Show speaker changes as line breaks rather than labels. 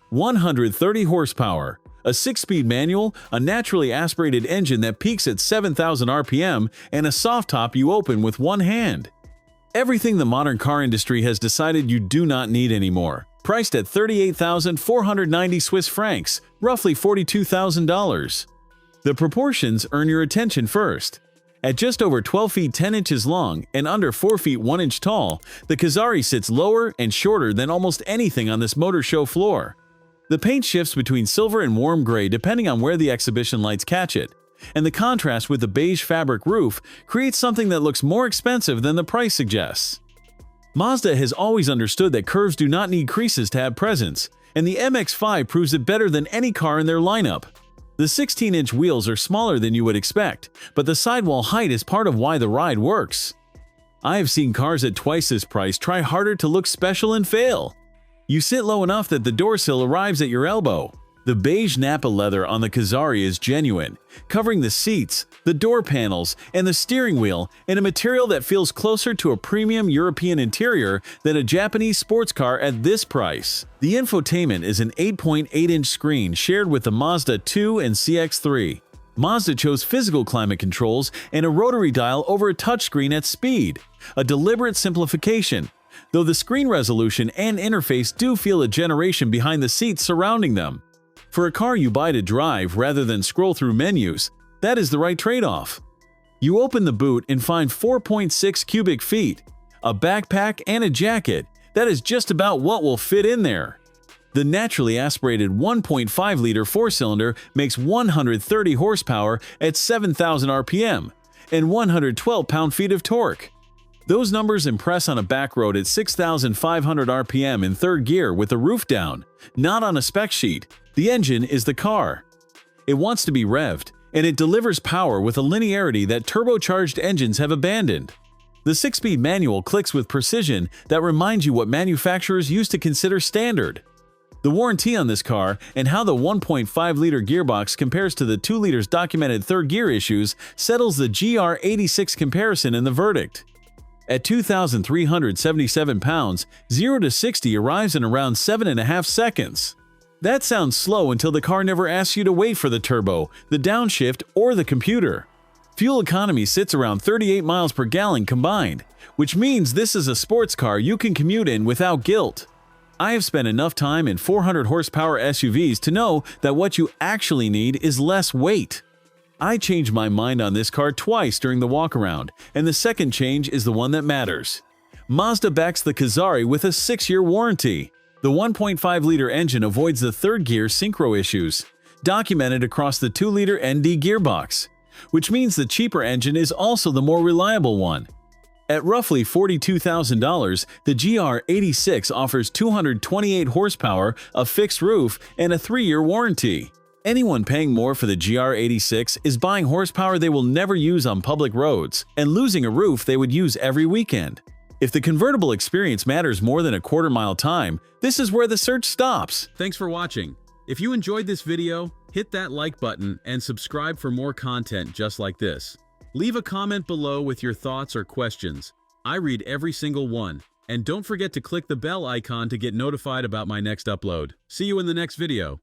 130 horsepower, a 6-speed manual, a naturally aspirated engine that peaks at 7,000 RPM, and a soft top you open with one hand. Everything the modern car industry has decided you do not need anymore. Priced at 38,490 Swiss francs, roughly $42,000. The proportions earn your attention first. At just over 12 feet 10 inches long and under 4 feet 1 inch tall, the Kazari sits lower and shorter than almost anything on this motor show floor. The paint shifts between silver and warm gray depending on where the exhibition lights catch it, and the contrast with the beige fabric roof creates something that looks more expensive than the price suggests. Mazda has always understood that curves do not need creases to have presence, and the MX-5 proves it better than any car in their lineup. The 16-inch wheels are smaller than you would expect, but the sidewall height is part of why the ride works. I have seen cars at twice this price try harder to look special and fail. You sit low enough that the door sill arrives at your elbow. The beige Nappa leather on the Kazari is genuine, covering the seats, the door panels, and the steering wheel in a material that feels closer to a premium European interior than a Japanese sports car at this price. The infotainment is an 8.8-inch screen shared with the Mazda 2 and CX-3. Mazda chose physical climate controls and a rotary dial over a touchscreen at speed, a deliberate simplification, though the screen resolution and interface do feel a generation behind the seats surrounding them. For a car you buy to drive rather than scroll through menus, that is the right trade-off. You open the boot and find 4.6 cubic feet, a backpack, and a jacket. That is just about what will fit in there. The naturally aspirated 1.5-liter four-cylinder makes 130 horsepower at 7,000 RPM and 112 pound-feet of torque. Those numbers impress on a back road at 6,500 RPM in third gear with the roof down, not on a spec sheet. The engine is the car. It wants to be revved, and it delivers power with a linearity that turbocharged engines have abandoned. The 6-speed manual clicks with precision that reminds you what manufacturers used to consider standard. The warranty on this car and how the 1.5-liter gearbox compares to the 2 liters documented third gear issues settles the GR86 comparison in the verdict. At 2,377 pounds, 0 to 60 arrives in around 7.5 seconds. That sounds slow until the car never asks you to wait for the turbo, the downshift, or the computer. Fuel economy sits around 38 miles per gallon combined, which means this is a sports car you can commute in without guilt. I have spent enough time in 400 horsepower SUVs to know that what you actually need is less weight. I changed my mind on this car twice during the walkaround, and the second change is the one that matters. Mazda backs the Kazari with a 6-year warranty. The 1.5-liter engine avoids the third gear synchro issues, documented across the 2-liter ND gearbox, which means the cheaper engine is also the more reliable one. At roughly $42,000, the GR86 offers 228 horsepower, a fixed roof, and a 3-year warranty. Anyone paying more for the GR86 is buying horsepower they will never use on public roads and losing a roof they would use every weekend. If the convertible experience matters more than a quarter-mile time, this is where the search stops.
Thanks for watching. If you enjoyed this video, hit that like button and subscribe for more content just like this. Leave a comment below with your thoughts or questions. I read every single one. And don't forget to click the bell icon to get notified about my next upload. See you in the next video.